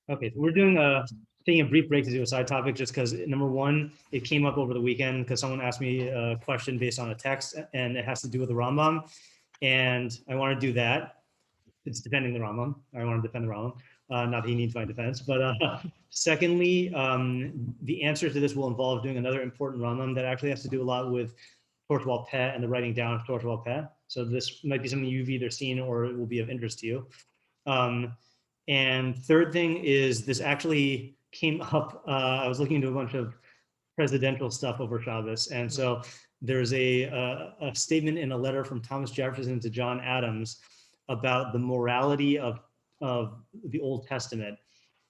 Okay, so we're taking a brief break to do a side topic just because, number one, it came up over the weekend because someone asked me a question based on a text and it has to do with the Rambam. And I want to do that. It's defending the Rambam. I want to defend the Rambam. Not that he needs my defense. But secondly, the answer to this will involve doing another important Rambam that actually has to do a lot with Torah Wal Peh and the writing down of Torah Wal Peh. So this might be something you've either seen or it will be of interest to you. And third thing is this actually came up. I was looking into a bunch of presidential stuff over Shabbos. And so there's a statement in a letter from Thomas Jefferson to John Adams about the morality of the Old Testament.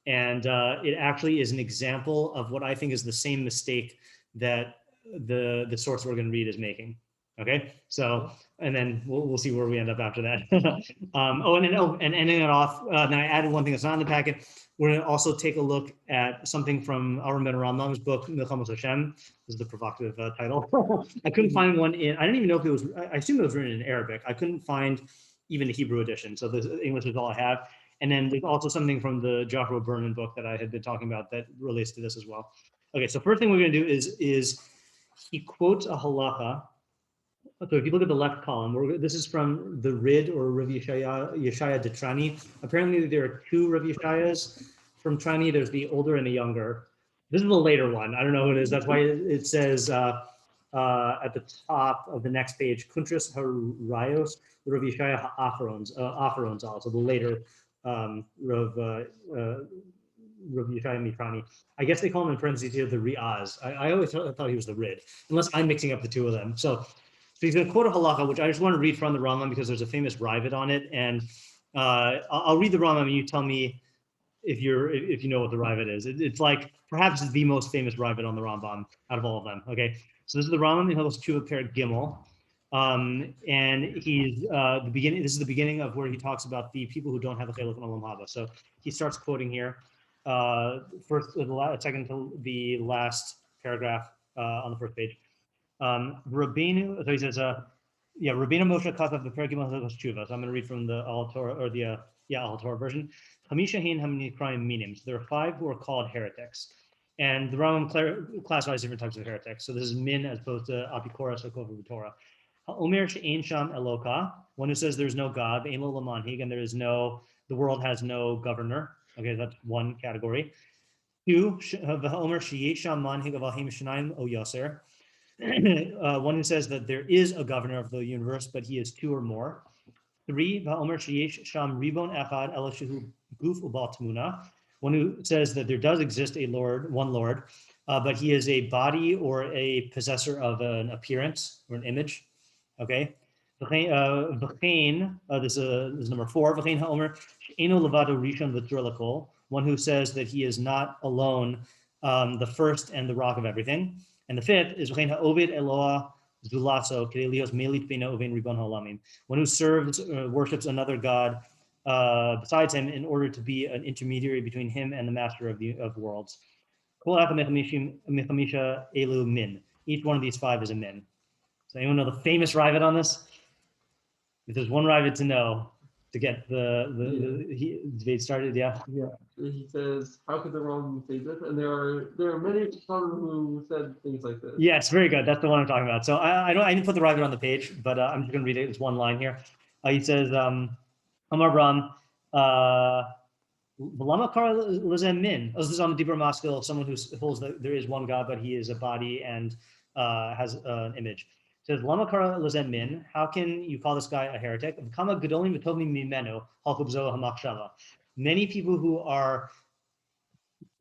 And it actually is an example of what I think is the same mistake that the source we're going to read is making. Okay, so, and then we'll see where we end up after that. And ending it off, then I added one thing that's not in the packet. We're going to also take a look at something from Aaron Ben Rambam's book, Milchamos Hashem. This is the provocative title. I couldn't find one I didn't even know if it was, I assumed it was written in Arabic. I couldn't find even the Hebrew edition. So the English is all I have. And then there's also something from the Joshua Berman book that I had been talking about that relates to this as well. Okay, so first thing we're going to do is he quotes a halacha. So if you look at the left column, this is from the Rid or Rav Yeshaya de Trani. Apparently there are two Rav Yeshayas from Trani. There's the older and the younger. This is the later one. I don't know who it is. That's why it says at the top of the next page, Kuntras Harayos, Rav Yeshaya Acharon, also the later Rav Yeshaya Mitrani. I guess they call him in parentheses here the Riaz. I always thought he was the Rid, unless I'm mixing up the two of them. So he's going to quote a halacha, which I just want to read from the Rambam because there's a famous Raavad on it, and I'll read the Rambam and you tell me if you know what the Raavad is. It's like perhaps the most famous Raavad on the Rambam out of all of them. Okay, so this is the Rambam in Hilchos Tshuva Perek Gimel, and he's the beginning. This is the beginning of where he talks about the people who don't have a chelek in Olam Haba. So he starts quoting here, second to the last paragraph on the first page. Rabbeinu, so he says, Rabbeinu Moshe Katav the Perek Gimel Hilchos Tshuva. So I'm going to read from the Al Torah or the Al Torah version. Chamisha Hein Hamnikrayim Minim. So there are 5 who are called heretics, and the Rambam classifies different types of heretics. So this is min as opposed to apikoros or kofer b'Torah. Omer she'ein sham Eloka, one who says there's no God, ein lo lamanhig, and the world has no governor. Okay, that's one category. 2, v'omer she'yesh sham manhig avahim shnayim o yoser. One who says that there is a governor of the universe, but he is 2 or more. 3, v'omer sheyesh sham ribon echad ela shehu guf ubal tmuna. One who says that there does exist one Lord, but he is a body or a possessor of an appearance or an image. Okay. This is number 4. V'chein ha'omer she'eno levado rishon v'tur lakol. One who says that he is not alone, the first and the rock of everything. And the 5th is v'chein ha'oved Eloah zulaso kedei lios melit beino uvein ribon ha'olamim. One who serves, worships another god besides him in order to be an intermediary between him and the master of the worlds. Each one of these 5 is a min. So anyone know the famous Raavad on this? If there's one Raavad to know to get the debate started, yeah. He says, "How could the wrong say this?" And there are many people who said things like this. Yes, very good. That's the one I'm talking about. So I didn't put the Raavad on the page, but I'm just going to read it. It's one line here. He says, "Amar Bram, V'lama kara l'zeh min." This is on the Dibur Maskil, someone who holds that there is one God, but he is a body and has an image. It says, "Lama kara l'zeh min." How can you call this guy a heretic? Kama gedolim v'tovim mimenu halkub zo hamachshava. Many people who are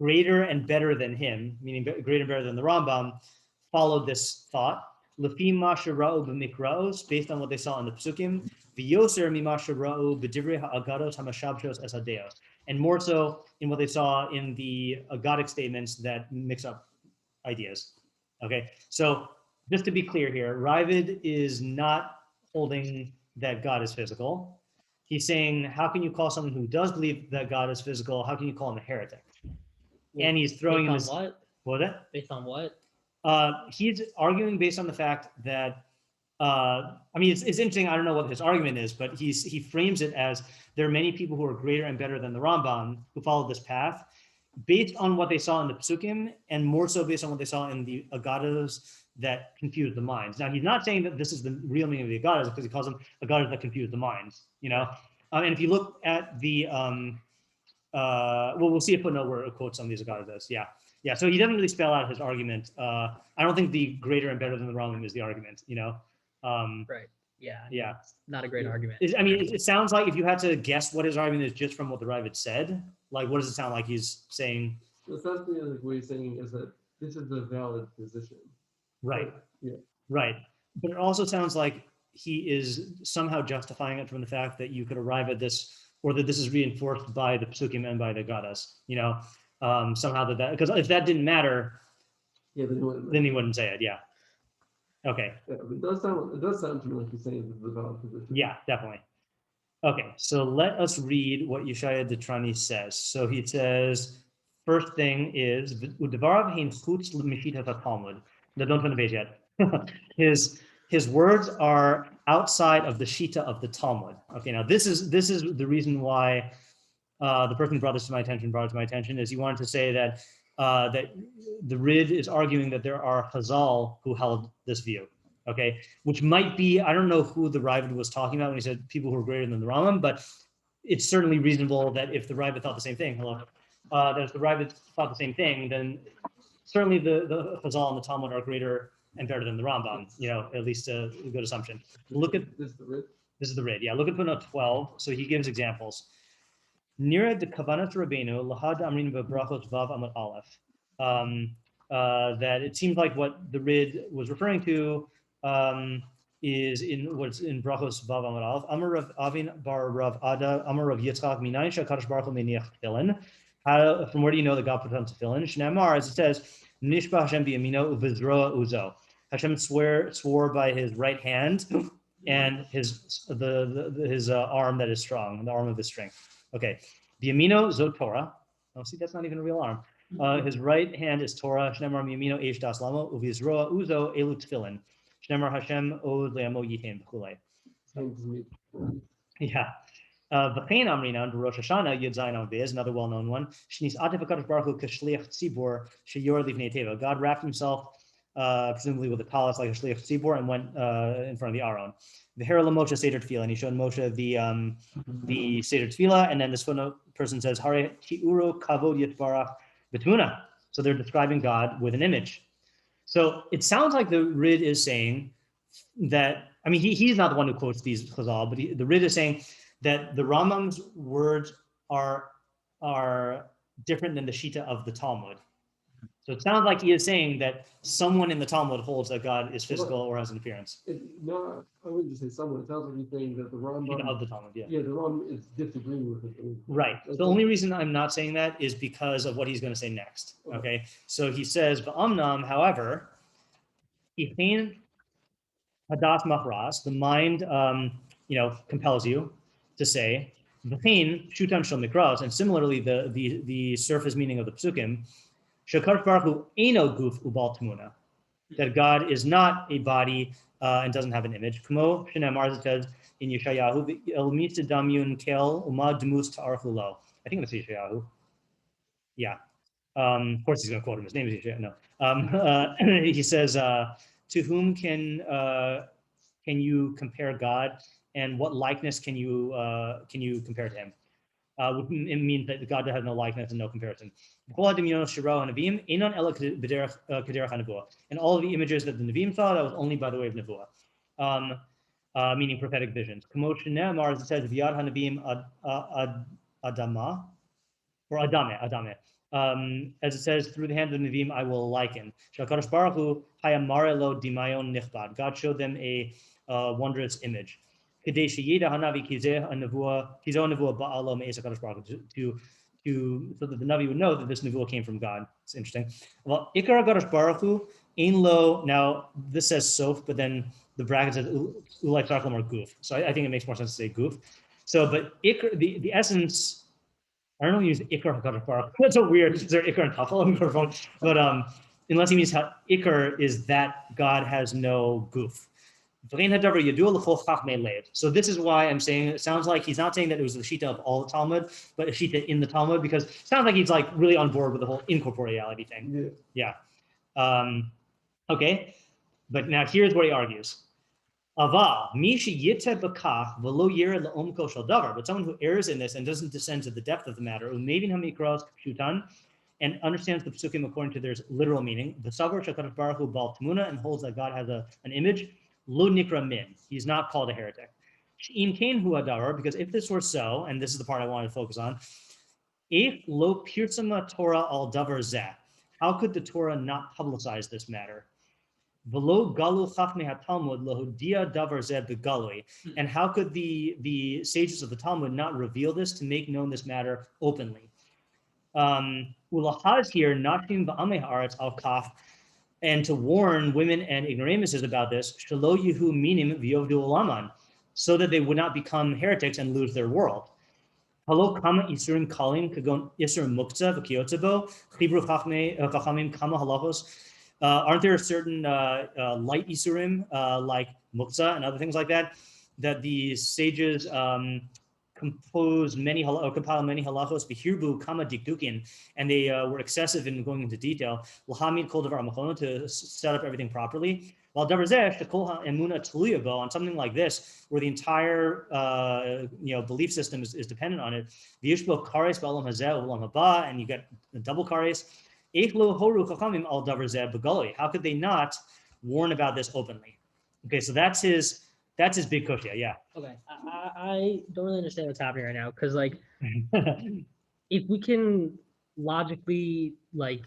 greater and better than him, meaning greater and better than the Rambam, followed this thought. Lefi ma shera'u b'mikraos, based on what they saw in the psukim. V'yoser mima shera'u b'divrei ha'agados hamashabshos es hadeos. And more so in what they saw in the agadic statements that mix up ideas. Okay, so just to be clear here, Raavad is not holding that God is physical. He's saying, how can you call someone who does believe that God is physical, how can you call him a heretic? And he's throwing him this. What? Based on what? He's arguing based on the fact that, it's interesting. I don't know what his argument is, but he frames it as there are many people who are greater and better than the Rambam who followed this path based on what they saw in the psukim, and more so based on what they saw in the agadas that confused the minds. Now, he's not saying that this is the real meaning of the agadas, because he calls them agadas that confuse the minds, you know? And if you look at the, well, we'll see a footnote where it quotes some of these agadas. Yeah, so he doesn't really spell out his argument. I don't think the greater and better than the Rambam is the argument, you know? Right. Yeah. Yeah. It's not a great argument. I mean, it sounds like if you had to guess what his argument is just from what the Raavad said, like, what does it sound like he's saying? The sense like what he's saying is that this is a valid position. Right. Yeah. Right. But it also sounds like he is somehow justifying it from the fact that you could arrive at this, or that this is reinforced by the psukim and by the gadas, you know, somehow that, because if that didn't matter, Yeah, then he wouldn't say it. Yeah. Okay. Yeah, it does sound to me like he's saying this is a valid position. Yeah, definitely. Okay, so let us read what Yeshaya Acharon says. So he says, first thing is, "Udevarav hein chutz l'mishitas haTalmud." No, don't turn the page yet. His words are outside of the shita of the Talmud. Okay, now this is the reason why the person who brought it to my attention is he wanted to say that that the Rid is arguing that there are Chazal who held this view. Okay, which might be, I don't know who the Raavad was talking about when he said people who are greater than the Rambam, but it's certainly reasonable that if the Raavad thought the same thing, that if the Raavad thought the same thing, then certainly the Chazal and the Talmud are greater and better than the Rambam, you know, at least a good assumption. Look at, This is the Rid? this is the Rid, yeah, look at footnote 12, so he gives examples. Nira de Kavanat Rabbeinu, Lahad Amrin Brachot Vav Amad Aleph. That it seems like what the Rid was referring to is in what's in Brachos Vav Amud Aleph. Amar Rav Avin bar Rav Ada, Amar Rav Yitzchak Minayin Shakadosh Baruch Hu Meniach Tefillin. From where do you know that God put on tefillin? Shnamar, as it says, Nishba Hashem biyamino uvizroa uzo. Hashem swore by his right hand and his arm that is strong, the arm of his strength. Okay, biyamino zo Torah. Oh, see, that's not even a real arm. His right hand is Torah. Shnamar miyamino eish das lamo uvizroa uzo elu tefillin. Shnemar Hashem od le'amo yitem b'chulei. Yeah. V'chein amrina under Rosh Hashanah Yud Zayin Amud Beis, another well-known one. Shnis atif HaKadosh Baruch Hu k'shliach tzibor sheyor livnei teva. God wrapped himself, presumably with a talis like a shliach tzibor, and went in front of the Aron. V'hera l'Moshe Seder Tefillah, and he showed Moshe the Seder Tefillah, and then this footnote person says Hare Ki'uro Kavod Yitbarach Betmuna. So they're describing God with an image. So it sounds like the Rid is saying that, I mean, he's not the one who quotes these Chazal, but the Rid is saying that the Rambam's words are different than the Shita of the Talmud. So it sounds like he is saying that someone in the Talmud holds that God is physical or has an appearance. No, I wouldn't just say someone. It sounds like he's saying that the Rambam Of the Talmud, yeah. Yeah, the Rambam is disagreeing with it. Right. The only reason I'm not saying that is because of what he's going to say next. Okay. So he says, "V'amnam, however, Ichein hadas machras, the mind, compels you to say, V'chein shutam shel mikras, and similarly the surface meaning of the psukim, shekadosh baruch hu eino guf ubal tmuna, that God is not a body and doesn't have an image. Kmo shenamar, it says in Yeshayahu, el mitzvah damyun kel umad dmus ta'archu lo." I think that's Yeshayahu. Yeah. Of course, he's going to quote him. His name is Yeshaya. No. He says, "To whom can you compare God, and what likeness can you compare to him?" It means that God has no likeness and no comparison. And all of the images that the Nevi'im saw, that was only by the way of Nevuah, meaning prophetic visions. As it says, V'yad HaNevi'im Adama, or Adame. As it says, through the hand of the Nevi'im I will liken. Shakadosh Baruch Hu hayamare lo dimayon nichbad. God showed them a wondrous image. So that the Navi would know that this Nevuah came from God. It's interesting. Well, Ikar HaKadosh Baruch Hu ein lo. Now this says sof, but then the bracket says ulai tzarchlam or goof. So I think it makes more sense to say goof. So, but Ikar, the essence. I don't know if he used Ikar HaKadosh Baruch. That's so weird. Is there Ikar and Tafel? But unless he means how Ikar is that God has no goof. So this is why I'm saying it sounds like he's not saying that it was the Shita of all the Talmud, but a Shita in the Talmud, because it sounds like he's like really on board with the whole incorporeality thing. Yeah. Okay. But now here's what he argues. But someone who errs in this and doesn't descend to the depth of the matter, and understands the psukim according to their literal meaning, and holds that God has an image, lo nikra min, he's not called a heretic. Because if this were so, and this is the part I wanted to focus on, if lo pirsama Torah al davar zeh, how could the Torah not publicize this matter? V'lo galu chachmei haTalmud lahodia davar zeh begalui, and how could the sages of the Talmud not reveal this, to make known this matter openly? Ulahaz here, nashim ba'amei haaretz al kaf, and to warn women and ignoramuses about this, shelo yehu minim v'yovdu olaman, so that they would not become heretics and lose their world. Halo kama isurim kalim kagon isurim muktzah v'kiyotzebo chibru chachamim kama halachos. Aren't there certain light isurim like muktzah and other things like that the sages compile many halachos b'hirbu kama dikdukin, and they were excessive in going into detail, l'hamid kol davar machono, to set up everything properly, while davar zeh shekol ha'emuna tluya bo, on something like this where the entire belief system is dependent on it, v'yishbo kares ba'olam hazeh u'olam haba, and you get a double kares. How could they not warn about this openly? Okay, so that's his big kushya. Yeah. Okay, I don't really understand what's happening right now, because like if we can logically like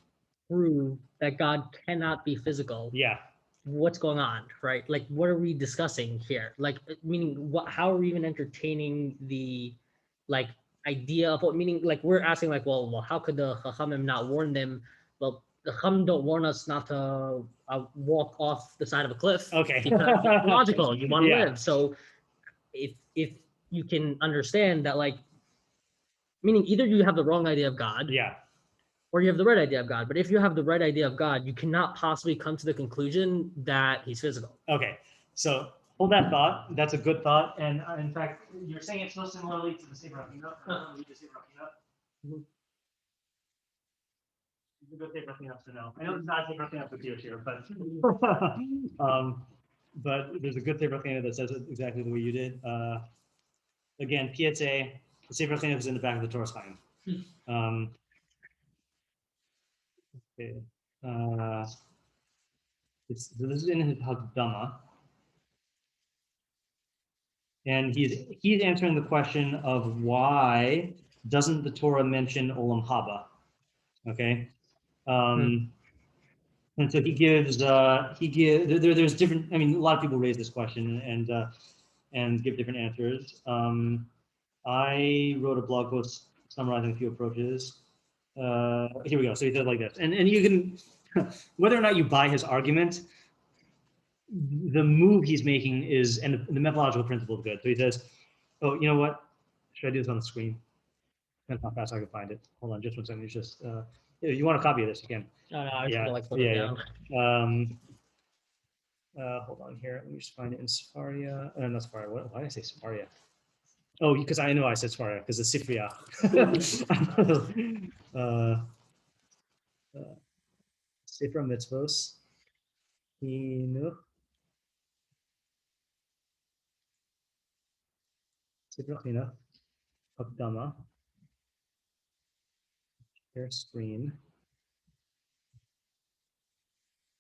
prove that God cannot be physical, yeah, what's going on, right? Like, what are we discussing here? Like, meaning how are we even entertaining the like idea of what, meaning like we're asking like, well, how could the Chachamim not warn them? Well, the Chachamim don't warn us not to walk off the side of a cliff. Okay. Because it's logical, you want to Yeah. live. So if you can understand that, like, meaning either you have the wrong idea of God, yeah, or you have the right idea of God. But if you have the right idea of God, you cannot possibly come to the conclusion that he's physical. okay. So hold that thought. That's a good thought. And in fact, you're saying it so similarly to the Sefer HaPinah. It's a good Sefer HaPinah to know. I know it's not Sefer HaPinah Bekius here, but but there's a good Sefer HaPinah that says it exactly the way you did. Again, PSA, the Sefer HaPinah is in the back of the Torah Chaim. Okay. This is in his Hakdama. And he's answering the question of why doesn't the Torah mention Olam Haba? Okay. And so he gives there's different, I mean, a lot of people raise this question and give different answers. I wrote a blog post summarizing a few approaches. Here we go. So he says like this, and you can, whether or not you buy his argument, the move he's making is, and the methodological principle is good. So he says, oh, you know what? Should I do this on the screen? Depends how fast I can find it. Hold on, just 1 second. It's just, if you want a copy of this, you can. No, I Yeah, like put it down. Hold on here. Let me just find it in Sefaria. Not Sefaria. Why did I say Sefaria? Oh, because I know I said Sefaria because it's Sifria. Sifra Mitzvos. Sifra China. Hakdama. Share screen.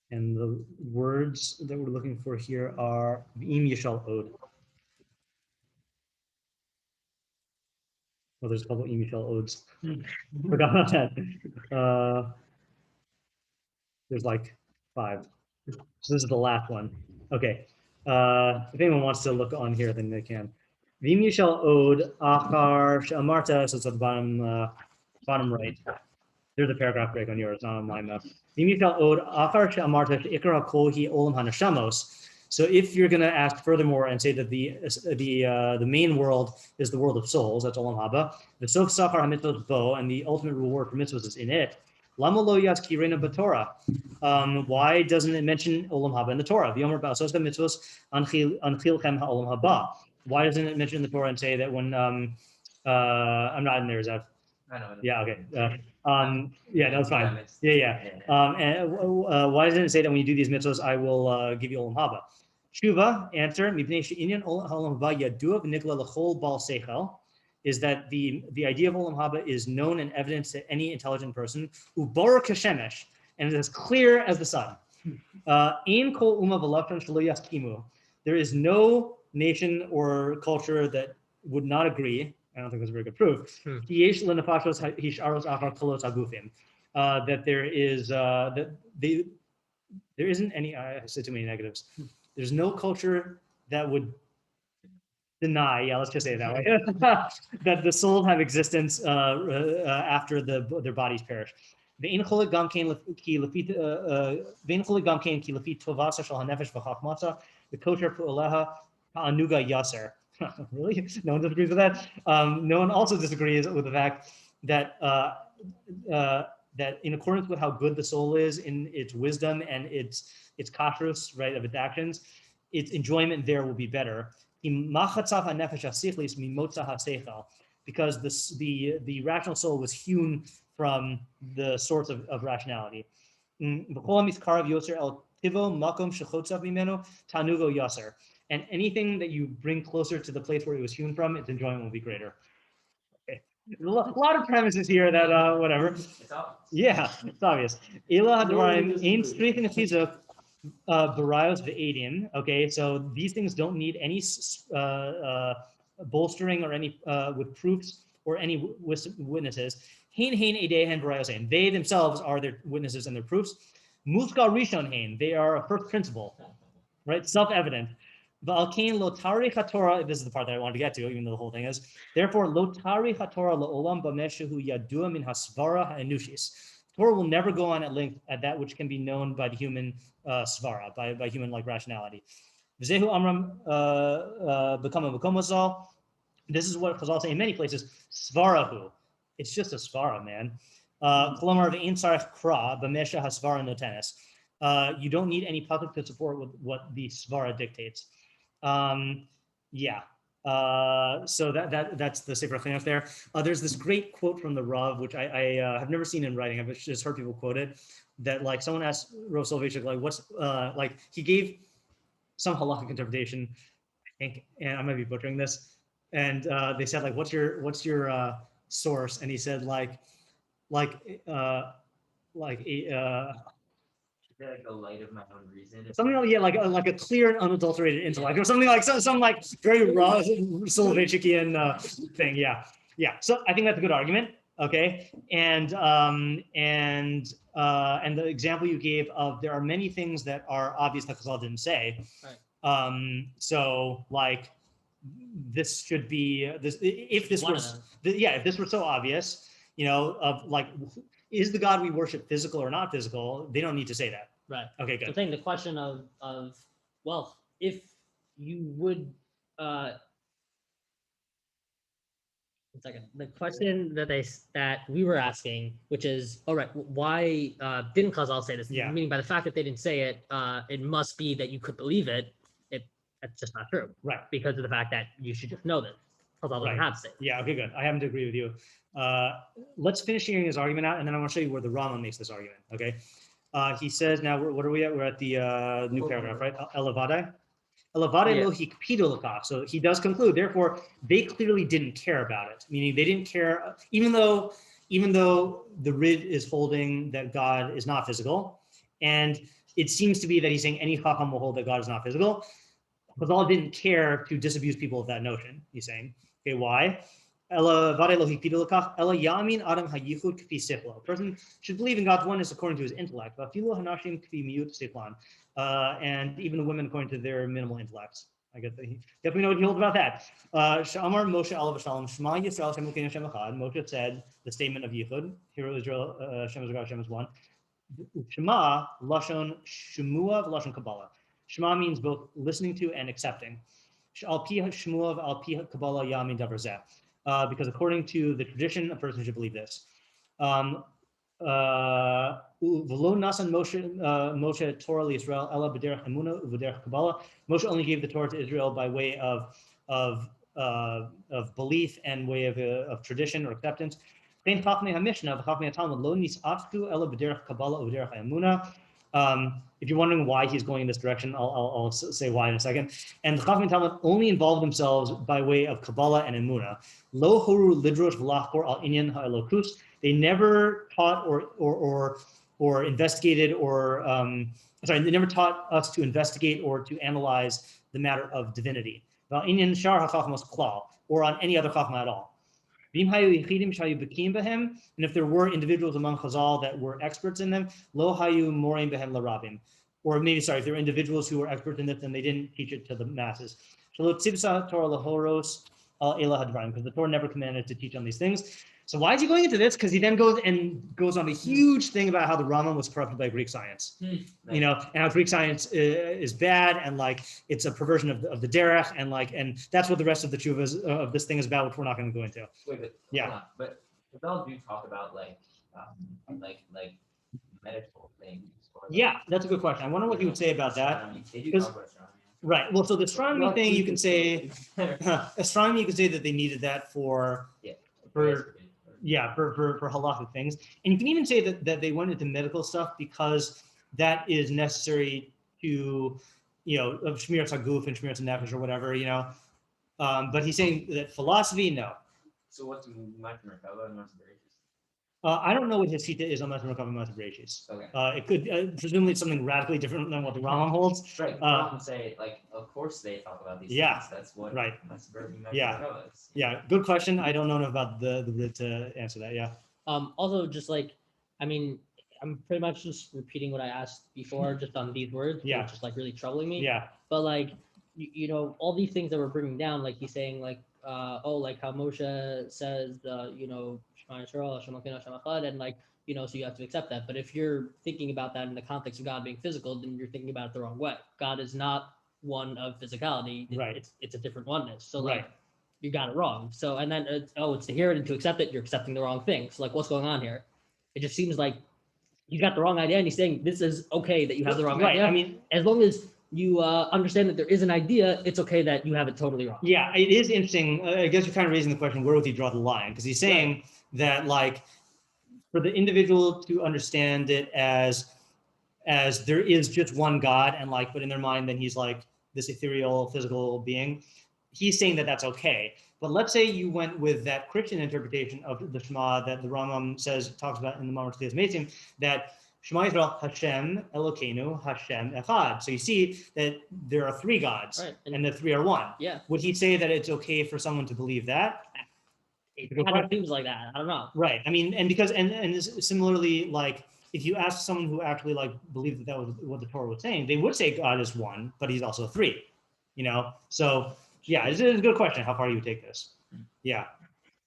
And the words that we're looking for here are V'im Yishal Od. Oh, there's a couple V'im Yishal Odes. Forgot about that. There's like 5. So this is the last one. Okay. If anyone wants to look on here, then they can. V'im Yishal Od Achar She'amarta. So it's at the bottom right. There's a paragraph break on yours, not on mine though. So if you're going to ask furthermore and say that the main world is the world of souls, that's Olam Haba, the Sof Sachar HaMitzvot Bo, and the ultimate reward for mitzvahs is in it, Lama lo yazkirena b'Torah. Why doesn't it mention olam haba in the Torah? V'yomer ba'asos mitzvos anchilchem ha'olam haba. Why doesn't it mention in the Torah and say that when I'm not in there, Zev? I know. Yeah, okay. Yeah, that's fine. Yeah. And why doesn't it say that when you do these mitzvahs, I will give you olam haba? Shuva, answer, is that the idea of olam haba is known and evident to any intelligent person, ubarak hashemesh, and it is as clear as the sun. There is no nation or culture that would not agree. I don't think that's a very good proof. That there isn't any. I said too many negatives. There's no culture that would deny. Yeah, let's just say it that way. That the souls have existence after their bodies perish. The kosher pu'aleha ta'anuga yaser. Really? No one disagrees with that. No one also disagrees with the fact that that in accordance with how good the soul is in its wisdom and its kashrus, right, of its actions, its enjoyment there will be better. Because the rational soul was hewn from the source of rationality. And anything that you bring closer to the place where it was hewn from, its enjoyment will be greater. Okay. A lot of premises here that whatever. It's obvious. Yeah, it's obvious. Okay, so these things don't need any bolstering or any with proofs or any witnesses. They themselves are their witnesses and their proofs. They are a first principle, right? Self-evident. This is the part that I wanted to get to, even though the whole thing is. Therefore, Torah will never go on at length at that which can be known by the human svara, by human like rationality. This is what Chazal say in many places. Svarahu, it's just a svara, man. You don't need any public to support what the svara dictates. So that's the Sefer Chinuch there. There's this great quote from the Rav, which I have never seen in writing. I've just heard people quote it. That like someone asked Rav Soloveitchik, like what's like he gave some halakhic interpretation, I think, and I might be butchering this. And they said like, what's your source? And he said like a Like the light of my own reason. something like a clear and unadulterated intellect, or something like some like very raw Soloveitchikian thing. Yeah. So I think that's a good argument. Okay, and the example you gave of there are many things that are obvious that Chazal didn't say. Right. So like this should be this if this was if this were so obvious, you know, of like is the God we worship physical or not physical? They don't need to say that. Right. Okay, good. So I think the question of well, if you would one second. The question that we were asking, which is, all right, why didn't Chazal say this? Yeah. Meaning by the fact that they didn't say it, it must be that you could believe it. That's just not true. Right. Because of the fact that you should just know this. Chazal doesn't have to say it. Yeah, okay, good. I happen to agree with you. Let's finish hearing his argument out, and then I want to show you where the Rambam makes this argument, okay? He says, now, what are we at? We're at the new paragraph, right? Elavadai? Elavadai lo hikpidu l'kach. So he does conclude, therefore, they clearly didn't care about it, meaning they didn't care, even though the Rid is holding that God is not physical, and it seems to be that he's saying any Chacham will hold that God is not physical, Chazal didn't care to disabuse people of that notion, he's saying. Okay, why? A person should believe in God's oneness according to his intellect, and even the women according to their minimal intellects. I guess definitely know what he holds about that. Moshe said the statement of Yichud, Hear O Israel, Hashem is God, Hashem is one. Shema, Lashon Shemua, Lashon Kabbalah. Shema means both listening to and accepting. Because according to the tradition, a person should believe this. V'lo nasan Moshe Torah Israel ela b'derech emuna u'b'derech Kabbalah. Moshe only gave the Torah to Israel by way of belief and way of tradition or acceptance. If you're wondering why he's going in this direction, I'll say why in a second. And the Chachamei Talmud only involved themselves by way of Kabbalah and Emunah. Lo horu lidrosh v'lachkor al inyan ha'elokus. They never taught or investigated or they never taught us to investigate or to analyze the matter of divinity. Or on any other chachma at all. And if there were individuals among Chazal that were experts in them, lo hayu morim behem larabim. Or maybe, sorry, if there were individuals who were experts in it, then they didn't teach it to the masses. Because the Torah never commanded to teach on these things. So why is he going into this? Because he then goes on a huge thing about how the Rambam was corrupted by Greek science. And how Greek science is bad, and like it's a perversion of the derech, and that's what the rest of the tshuva of this thing is about, which we're not going to go into. Wait, yeah. But Chazal do talk about like medical things. Yeah, that's a good question. I wonder what he would say about that. They do talk about astronomy. Right. Well, so the astronomy thing, you can say astronomy. You can say that they needed that for halakhic things, and you can even say that they went into medical stuff because that is necessary to, of shmiras haguf and shmiras nefesh or whatever, But he's saying that philosophy, no. So what's my Merkava and what's Bereshis? I don't know what his shita is on Maamin and Maamin Bereshis. Okay. It could presumably it's something radically different than what the Rambam holds. Right. I can say of course they talk about these things. That's what. Right. That's where Yeah. Yeah. Good question. I don't know enough about the Rit to answer that. Yeah. Also, just I'm pretty much just repeating what I asked before, just on these words. Yeah. Which is really troubling me. Yeah. But all these things that we're bringing down, he's saying how Moshe says Shema Yisrael, Hashem Elokeinu, Hashem Echad, and so you have to accept that. But if you're thinking about that in the context of God being physical, then you're thinking about it the wrong way. God is not one of physicality. Right. It's a different oneness. So right. You got it wrong. So and then it's to hear it and to accept it, you're accepting the wrong thing. So what's going on here? It just seems like you got the wrong idea, and he's saying this is okay that you have the wrong idea. I mean, as long as you understand that there is an idea, it's okay that you have it totally wrong. Yeah, it is interesting. I guess you're kind of raising the question, where would he draw the line? Because he's saying that for the individual to understand it as there is just one God, and but in their mind, then he's this ethereal physical being. He's saying that that's okay. But let's say you went with that Christian interpretation of the Shema that the Rambam talks about in the Mamar Tzlias Meitzim, that Shema Yisrael, Hashem Elokeinu, Hashem Echad. So you see that there are three gods, right. and the three are one. Yeah. Would he say that it's okay for someone to believe that? It kind of seems like that. I don't know. Right. I mean, and because similarly, if you ask someone who actually believed that was what the Torah was saying, they would say God is one, but he's also three. So yeah, it's a good question how far you would take this. Yeah.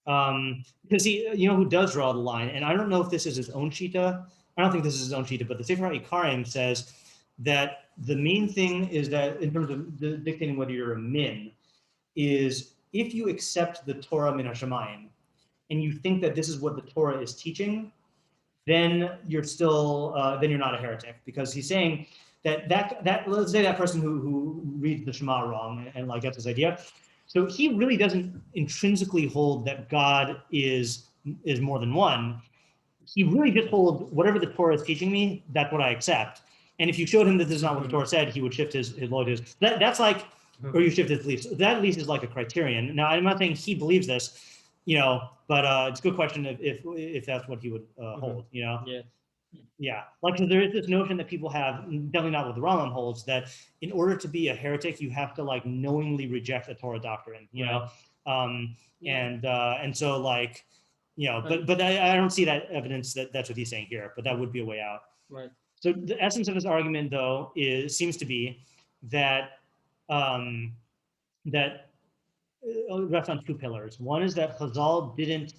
Because who does draw the line, and I don't know if this is his own shita. I don't think this is his own shita, but the Sefer HaIkarim says that the main thing is that in terms of dictating whether you're a min, is if you accept the Torah min hashamayim and you think that this is what the Torah is teaching, then you're still then you're not a heretic, because he's saying that let's say that person who reads the Shema wrong and gets this idea. So he really doesn't intrinsically hold that God is more than one. He really just holds whatever the Torah is teaching me, that's what I accept. And if you showed him that this is not what the Torah said, he would shift his loyalties. That's or you shift his beliefs. That at least is a criterion. Now, I'm not saying he believes this, but it's a good question if that's what he would hold, Yeah. Yeah. So there is this notion that people have, definitely not what the Rambam holds, that in order to be a heretic, you have to knowingly reject a Torah doctrine, and so but I don't see that evidence that that's what he's saying here, but that would be a way out. Right. So the essence of his argument, though, seems to be that rests on two pillars. One is that Chazal didn't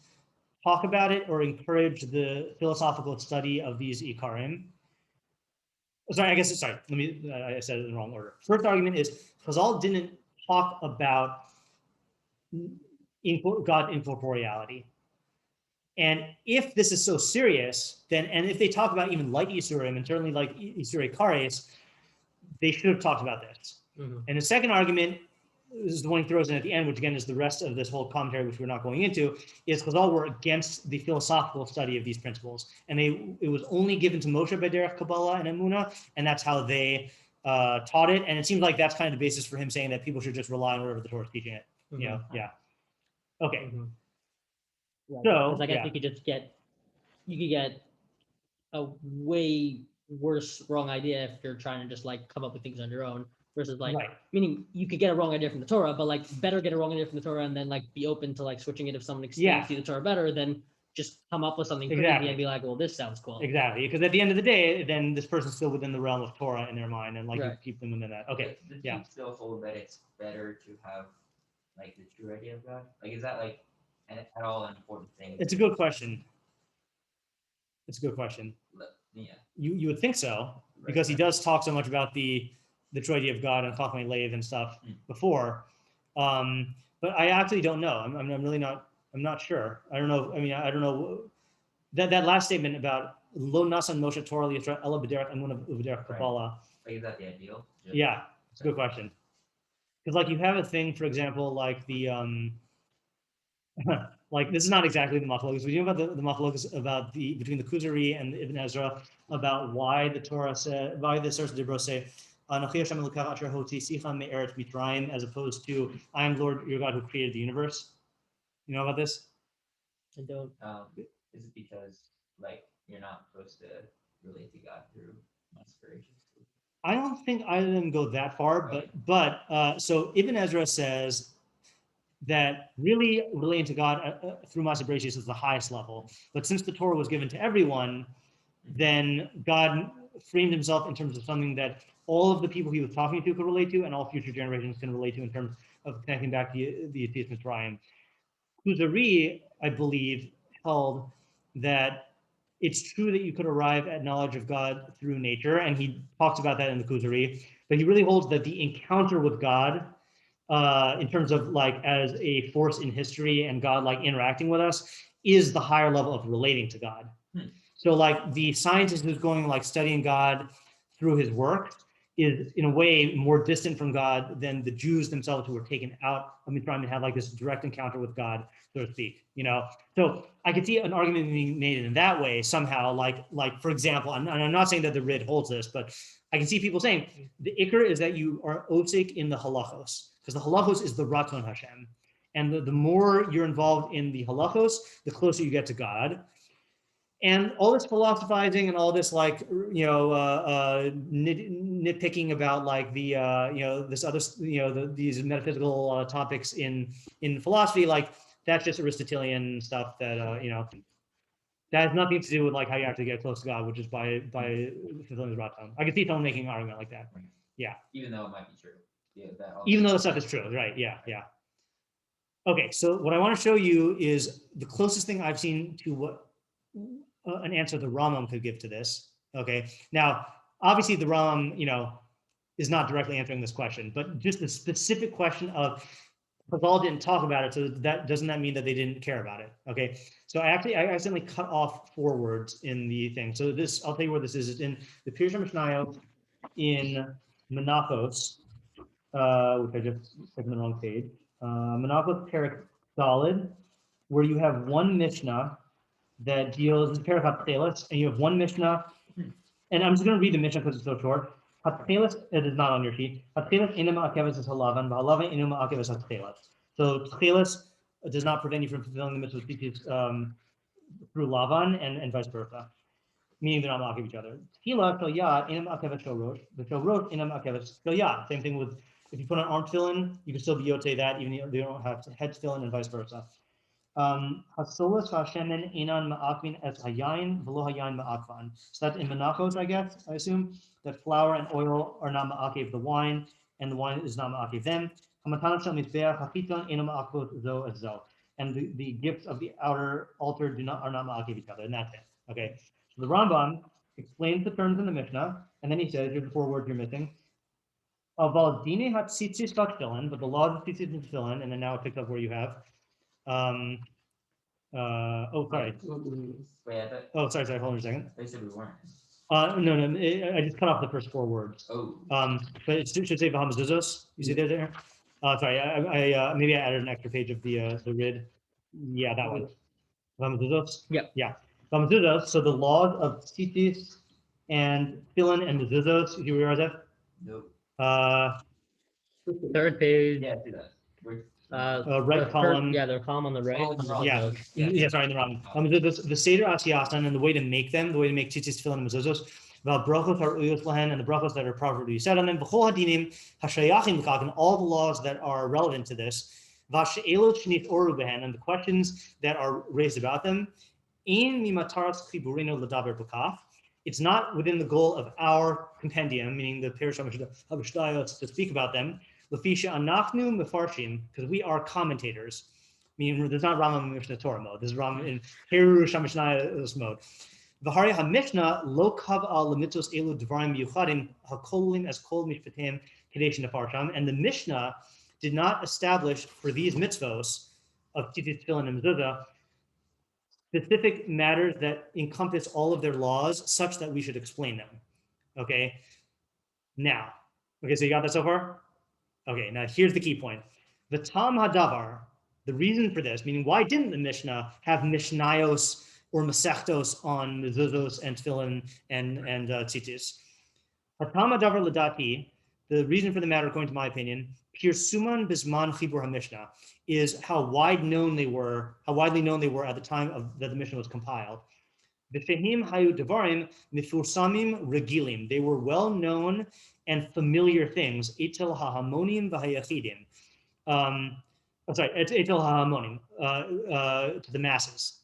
talk about it or encourage the philosophical study of these Ikarim. Sorry, I said it in the wrong order. First argument is Chazal didn't talk about God incorporeality. And if this is so serious, then, and if they talk about even light Yisurim, and certainly like Yisurei Kares, they should have talked about this. And the second argument is the one he throws in at the end, which again is the rest of this whole commentary, which we're not going into, is Chazal were against the philosophical study of these principles. And it was only given to Moshe by derech Kabbalah and Emunah, and that's how they taught it. And it seems like that's kind of the basis for him saying that people should just rely on whatever the Torah is teaching it. You know, yeah. Okay. Yeah, So, because I guess you could get a way worse wrong idea if you're trying to just like come up with things on your own versus like meaning you could get a wrong idea from the Torah, but like better get a wrong idea from the Torah and then like be open to like switching it if someone explains to you the Torah better than just come up with something crazy and be like, well, this sounds cool. Exactly, because at the end of the day, then this person's still within the realm of Torah in their mind, and like you keep them within that. Okay, Does he still hold that it's better to have like the true idea of God? Like, is that like at all an important thing? It's a good question. It's a good question. Yeah. You would think so, because he does talk so much about the true idea of God and Chachmei Lev and stuff before. But I actually don't know. I'm really not. I'm not sure. I don't know. I mean, I don't know. That last statement about Lo Nasan Moshe Torah Yisrael Ela B'derech Emunah U'B'derech Kabbalah. Like, is that the ideal? Yeah, it's a good question. Because like you have a thing, for example, like the like this is not exactly the machlokas. We know about the machlokas about between the Kuzari and the Ibn Ezra about why the Torah said, why the source of Dibros say Anochi Hashem Elokecha Asher Hotzicha Me'eretz Mitzrayim, as opposed to I am Lord your God who created the universe. You know about this? I don't. Is it because like you're not supposed to relate to God through aspirations? I don't think either of them go that far, but so Ibn Ezra says that really relating to God through Maaseh Bereshis is the highest level. But since the Torah was given to everyone, then God framed himself in terms of something that all of the people he was talking to could relate to, and all future generations can relate to in terms of connecting back to the Yetzias Mitzrayim. Kuzari, I believe, held that it's true that you could arrive at knowledge of God through nature, and he talks about that in the Kuzari, but he really holds that the encounter with God in terms of like as a force in history and God like interacting with us is the higher level of relating to God. So like the scientist who's going like studying God through his work is in a way more distant from God than the Jews themselves who were taken out of Mitzrayim and had like this direct encounter with God, so to speak, you know? So I could see an argument being made in that way somehow, like for example, I'm not saying that the Rid holds this, but I can see people saying the Iker is that you are osik in the halachos, because the halachos is the Raton Hashem. And the more you're involved in the halachos, the closer you get to God. And all this philosophizing and all this like, you know, nitpicking about like the, you know, this other, you know, these metaphysical topics in philosophy, like that's just Aristotelian stuff that, you know, that has nothing to do with like how you actually get close to God, which is by fulfilling the Raton. I can see someone making an argument like that. Yeah. Even though it might be true. Yeah, even though the stuff is true, right? Yeah, yeah. Okay, so what I want to show you is the closest thing I've seen to what an answer the Rambam could give to this. Okay, now obviously the Rambam, you know, is not directly answering this question, but just the specific question of Chazal didn't talk about it, so that doesn't that mean that they didn't care about it? Okay, so I accidentally cut off 4 words in the thing. So this, I'll tell you where this is. It's in the Pirush Mishnayot in Menachos. Which I just said on the wrong page. Menachos Perek Daled, where you have one Mishnah that deals with Perek HaTcheles, and you have one Mishnah, and I'm just going to read the Mishnah because it's so short. HaTcheles, it is not on your sheet. HaTcheles inu ma'akeves es halavan, v'halavan inu ma'akeves HaTcheles. So Tcheles does not prevent you from fulfilling the mitzvah through Lavan and vice versa. Meaning they're not mocking each other. Tefillah shel yad inam akevet shel rosh. The shel rosh inam akevet shel yad. Same thing with if you put an arm tefillin, you can still be yote that even though you don't have head tefillin and vice versa. Hasolas hashemen inan ma'akvin es hayayin v'lo hayayin ma'akvan. So that's in Menachos, I guess. I assume that flour and oil are not ma'akev the wine, and the wine is not ma'akev them. Hamatana shel mizbeach hachiton inam ma'akvot zo es zo. And the gifts of the outer altar are not ma'akev each other, and that's it. Okay. So the Rambam explains the terms in the Mishnah, and then he says, here's the 4 words you're missing. Aval dine hatzitzis tefillin, but the law of tzitzis and tefillin, and then now it picks up where you have. Oh, sorry. Wait, I thought Oh, sorry. Hold on a second. they said we weren't. No, I just cut off the first 4 words. Oh. But it should say Bahamazuzos. You see there? Sorry, maybe I added an extra page of the RID. Yeah, that one. Bahamazuzos? Yeah. Yeah. Bahamazuzos, so the laws of tzitzis and tefillin and mezuzos, you realize that? Nope. Third page. Yeah, do that. We're, Right the column. Yeah, the column on the right. Oh, the wrong Yeah. note. Yeah, sorry, in the wrong. The Seder Asiyasan and the way to make them, the way to make tzitzis, tefillin, and mezuzos, about brachos are uyos lahen, and the brachos that are properly said on them, v'chol hadinim hashayachim l'kach, and all the laws that are relevant to this, v'she'elot shenit oru behen, and the questions that are raised about them, in mimataras chiburino l'daber b'kaf. It's not within the goal of our compendium, meaning the Perush HaMishnayos, to speak about them. L'fisha anachnu mefarshim, because we are commentators. Meaning, there's not Rambam Mishnah Torah mode. This is Rambam in Perush HaMishnayos mode. V'hari HaMishnah lo kav'a lemitzos elu dvarim yuchadim hakolim as kol mishpatim kadesh nefarsham. And the Mishnah did not establish for these mitzvos of tzitzis, tefillin, and mezuzah specific matters that encompass all of their laws, such that we should explain them. Okay. Now, so you got that so far? Okay. Now here's the key point. The Tam Hadavar. The reason for this, meaning why didn't the Mishnah have Mishnayos or Masechtos on mezuzos and tefillin and tzitzis? Hatam Hadavar Ladati. The reason for the matter, according to my opinion, Pirsuman Bisman Chibur HaMishnah, is how widely known they were at the time that the Mishnah was compiled. B'fehim hayu devarim mifursamim regilim. They were well known and familiar things. Etel hahamonim v'hayachidim. Etel hahamonim to the masses.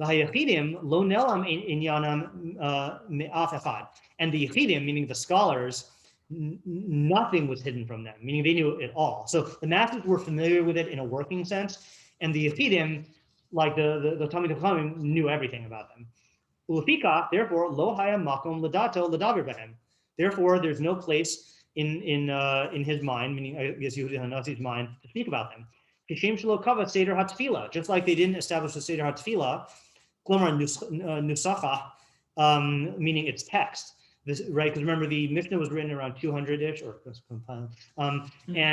V'hayachidim lo nelam inyanam me'af echad. And the yachidim, meaning the scholars, nothing was hidden from them, meaning they knew it all. So the masses were familiar with it in a working sense, and the Yachidim, like the Talmid Chachamim, knew everything about them. Ulfika, therefore, lo haya makom ladato ladaber behem. Therefore, there's no place in his mind, meaning I guess Yehuda Hanasi's mind, to speak about them. Kishem shelo kava seder hatfila, just like they didn't establish the seder hatfila, klomar nusacha, meaning its text. This, right, because remember the Mishnah was written around 200-ish, or compiled, and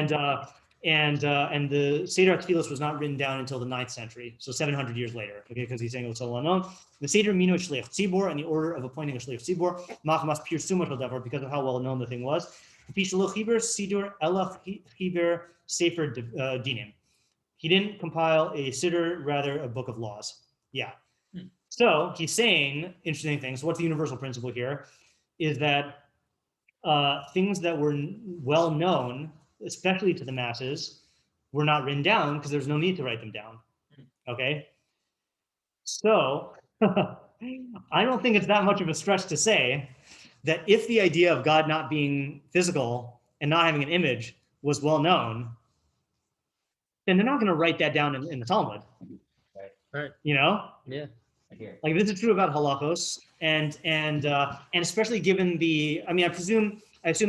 the Seder HaTfilos was not written down until the 9th century, so 700 years later. Okay, because he's saying it was so well known. The Seder Mino Shliach Tzibor, and the order of appointing a Shliach Tzibor, Machmas Pir Sumat Hodavar, because of how well known the thing was. Pishalo Chiber Sidur Elach Chiber Sefer Dinim. He didn't compile a Siddur, rather a book of laws. Yeah. So he's saying interesting things. What's the universal principle here? Is that things that were well known, especially to the masses, were not written down because there's no need to write them down. Okay? So I don't think it's that much of a stretch to say that if the idea of God not being physical and not having an image was well known, then they're not going to write that down in the Talmud. Right. You know? Yeah. Like this is true about halachos, and especially given the, I mean, I assume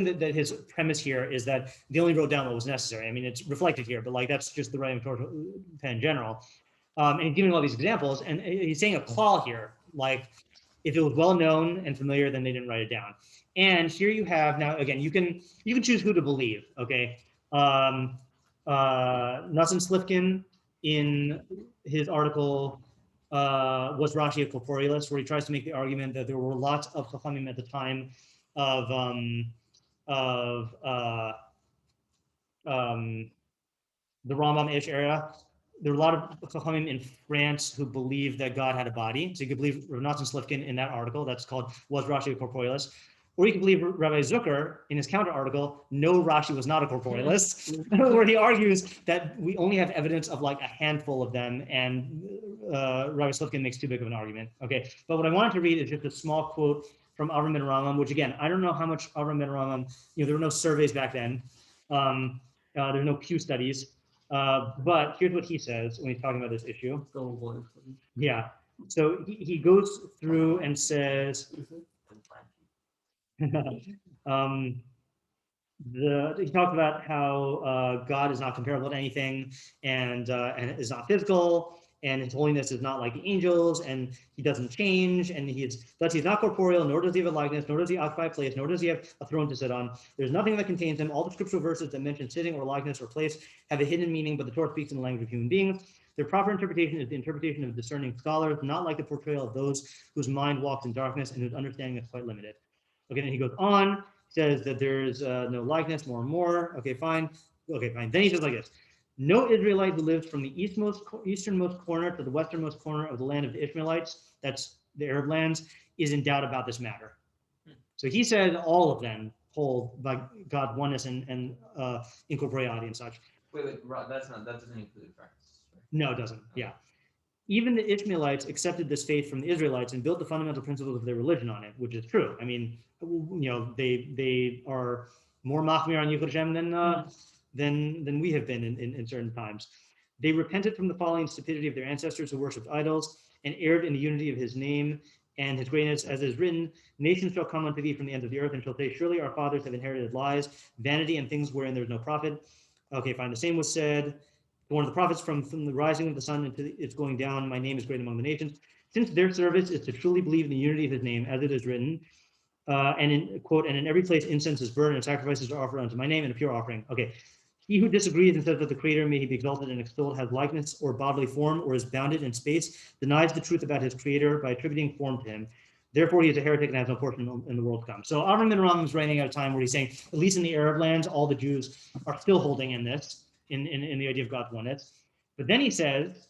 that his premise here is that they only wrote down what was necessary. I mean, it's reflected here, but like that's just the writing of Torah in general. And he's giving all these examples, and he's saying a klal here, like if it was well known and familiar, then they didn't write it down. And here you have now again, you can choose who to believe. Okay, Nassim Slifkin in his article. Was Rashi a corporealist, where he tries to make the argument that there were lots of Chachamim at the time of the Rambam-ish era. There were a lot of Chachamim in France who believed that God had a body. So you could believe Rav Nathan Slifkin in that article. That's called Was Rashi a Corporealist? Or you can believe Rabbi Zucker in his counter article, No, Rashi was not a corporealist, where he argues that we only have evidence of like a handful of them, and Rabbi Slifkin makes too big of an argument. Okay, but what I wanted to read is just a small quote from Avram ben Rambam, which again, I don't know how much Avram ben Rambam, there were no surveys back then. There were no Pew studies, but here's what he says when he's talking about this issue. Yeah, so he goes through and says, he talked about how God is not comparable to anything and is not physical, and his holiness is not like the angels, and he doesn't change, and he's not corporeal, nor does he have a likeness, nor does he occupy a place, nor does he have a throne to sit on. There's nothing that contains him. All the scriptural verses that mention sitting or likeness or place have a hidden meaning, but the Torah speaks in the language of human beings. Their proper interpretation is the interpretation of discerning scholars, not like the portrayal of those whose mind walks in darkness and whose understanding is quite limited. Okay, then he goes on, says that there's no likeness, more and more. Okay, fine. Okay, fine. Then he says like this. No Israelite who lives from the easternmost corner to the westernmost corner of the land of the Ishmaelites, that's the Arab lands, is in doubt about this matter. So he said all of them hold by God's oneness and incorporeality and such. Wait, that doesn't include practice. Right? No, it doesn't. Yeah. Even the Ishmaelites accepted this faith from the Israelites and built the fundamental principles of their religion on it, which is true. I mean, they are more machmir on Yichud Hashem than we have been in certain times. They repented from the folly and stupidity of their ancestors who worshipped idols and erred in the unity of his name and his greatness, as is written, nations shall come unto thee from the ends of the earth and shall say, surely our fathers have inherited lies, vanity, and things wherein there is no profit. Okay, fine. The same was said to one of the prophets from the rising of the sun into its going down. My name is great among the nations. Since their service is to truly believe in the unity of his name, as it is written, and in quote, and in every place incense is burned and sacrifices are offered unto my name and a pure offering. Okay. He who disagrees and says that the Creator, may he be exalted and extolled, has likeness or bodily form or is bounded in space, denies the truth about his Creator by attributing form to him. Therefore, he is a heretic and has no portion in the world to come. So Avram ben Rambam is writing at a time where he's saying, at least in the Arab lands, all the Jews are still holding in this, in the idea of God's oneness. But then he says,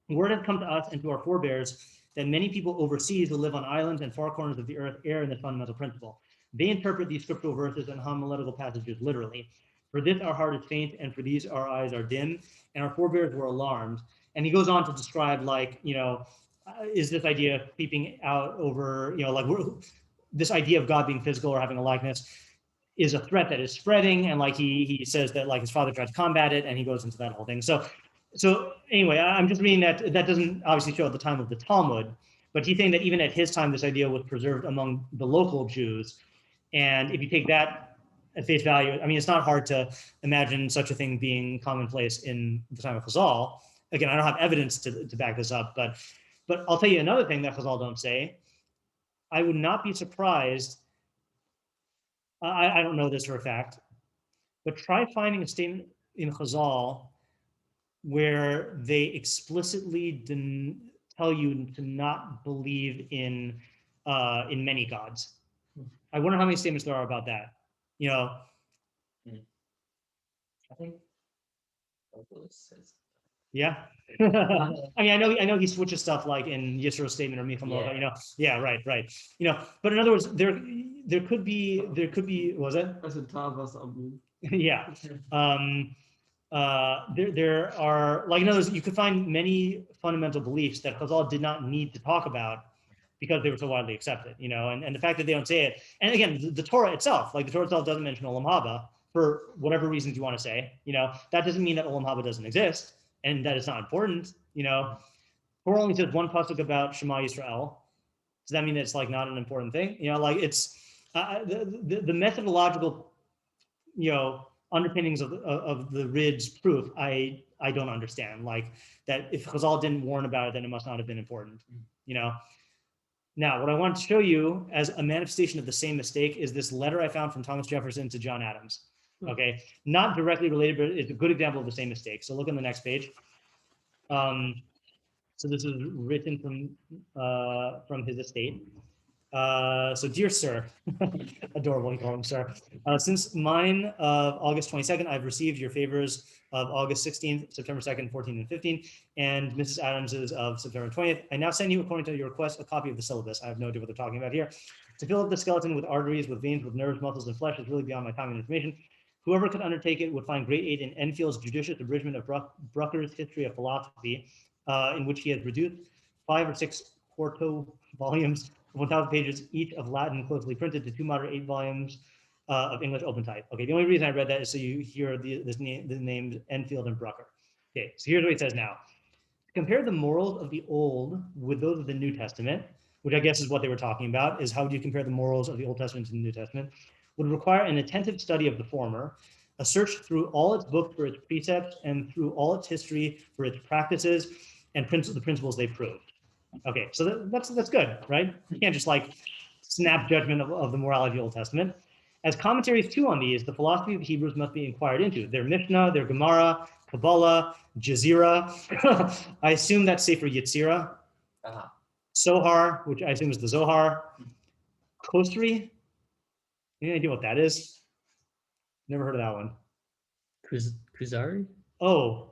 word has come to us and to our forebears that many people overseas who live on islands and far corners of the earth err in this fundamental principle. They interpret these scriptural verses and homiletical passages literally. For this our heart is faint, and for these our eyes are dim, and our forebears were alarmed. And he goes on to describe, like, is this idea creeping out over, this idea of God being physical or having a likeness is a threat that is spreading, and like he says that like his father tried to combat it, and he goes into that whole thing. So anyway, I'm just reading that doesn't obviously show at the time of the Talmud, but he's saying that even at his time, this idea was preserved among the local Jews. And if you take that at face value, I mean, it's not hard to imagine such a thing being commonplace in the time of Chazal. Again, I don't have evidence to back this up, but I'll tell you another thing that Chazal don't say. I would not be surprised, I don't know this for a fact, but try finding a statement in Chazal where they explicitly tell you to not believe in many gods. I wonder how many statements there are about that. I think says. Yeah. I mean, I know he switches stuff like in Yisro's statement or Michal, yeah, right. But in other words, there could be, was it? I said Tavas Abu. Yeah. There are, like, in other words, you could find many fundamental beliefs that Chazal did not need to talk about because they were so widely accepted, and the fact that they don't say it. And again, the Torah itself, like the Torah itself doesn't mention Olam Haba for whatever reasons you want to say, that doesn't mean that Olam Haba doesn't exist and that it's not important, Torah only says one pasuk about Shema Yisrael. Does that mean that it's like not an important thing? Like it's the methodological, underpinnings of the Rid's proof, I don't understand. Like that if Chazal didn't warn about it, then it must not have been important, Now, what I want to show you as a manifestation of the same mistake is this letter I found from Thomas Jefferson to John Adams. Okay, not directly related, but it's a good example of the same mistake. So look on the next page. So this is written from his estate. So dear sir, adorable, you call him sir. Since mine of August 22nd, I've received your favors of August 16th, September 2nd, 14th, and 15th, and Mrs. Adams's of September 20th. I now send you, according to your request, a copy of the syllabus. I have no idea what they're talking about here. To fill up the skeleton with arteries, with veins, with nerves, muscles, and flesh is really beyond my time and information. Whoever could undertake it would find great aid in Enfield's judicious abridgment of Brucker's History of Philosophy, in which he has reduced 5 or 6 quarto volumes, 1,000 pages each of Latin closely printed to 2 moderate 8 volumes of English open type. Okay, the only reason I read that is so you hear the names Enfield and Brucker. Okay, so here's what it says now. Compare the morals of the Old with those of the New Testament, which I guess is what they were talking about, is how would you compare the morals of the Old Testament to the New Testament, would require an attentive study of the former, a search through all its books for its precepts and through all its history for its practices, and the principles they proved. Okay, so that's good, right? You can't just like snap judgment of the morality of the Old Testament. As commentaries too on these, the philosophy of the Hebrews must be inquired into. Their Mishnah, their Gemara, Kabbalah, Jazira. I assume that's Sefer Yetzirah. Uh-huh. Sohar, which I assume is the Zohar. Kosri. Any idea what that is? Never heard of that one. Kuzari? Oh,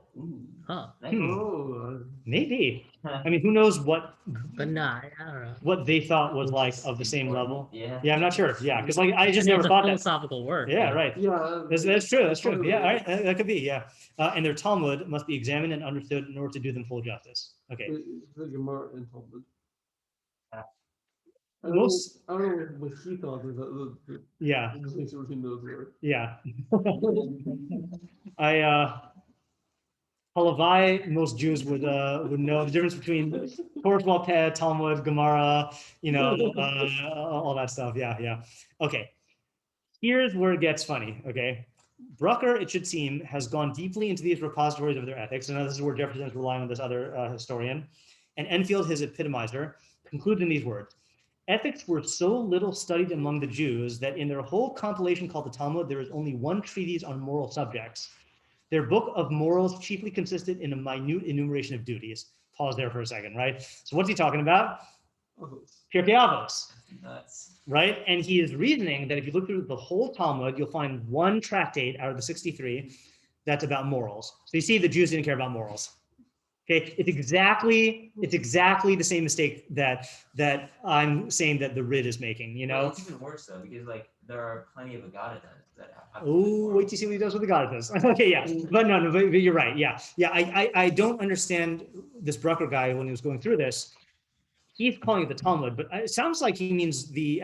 Huh. Nice. Oh, maybe. I mean, who knows what But nah, I don't know. what they thought was like of the same Important. level. Yeah. Yeah, I'm not sure. Yeah, because like I just I mean, never it's a thought that. philosophical work. Yeah, but- right. yeah. That's true. That's true. Totally. Yeah, all right. That could be. Yeah, and their Talmud must be examined and understood in order to do them full justice. Okay. The Gemara and Talmud. I Most- don't know what he thought was the Yeah, distinction between those were. yeah. Halavai, most Jews would know the difference between Torah Peh, Talmud, Gemara, all that stuff. Yeah, yeah. Okay. Here's where it gets funny. Okay. Brucker, it should seem, has gone deeply into these repositories of their ethics. And this is where Jefferson is relying on this other historian. And Enfield, his epitomizer, concludes in these words. Ethics were so little studied among the Jews that in their whole compilation called the Talmud, there is only one treatise on moral subjects. Their book of morals chiefly consisted in a minute enumeration of duties. Pause there for a second, right? So what's he talking about? Pirkei Avos, Nuts. right? And he is reasoning that if you look through the whole Talmud, you'll find one tractate out of the 63 that's about morals. So you see the Jews didn't care about morals. Okay, it's exactly the same mistake that I'm saying that the Rid is making, you know? Well, it's even worse though, because like there are plenty of Agadas that have. Oh, wait to see what he does with the Goddess. Okay, yeah, but no, but you're right. Yeah, yeah. I don't understand this Brucker guy when he was going through this. He's calling it the Talmud, but it sounds like he means the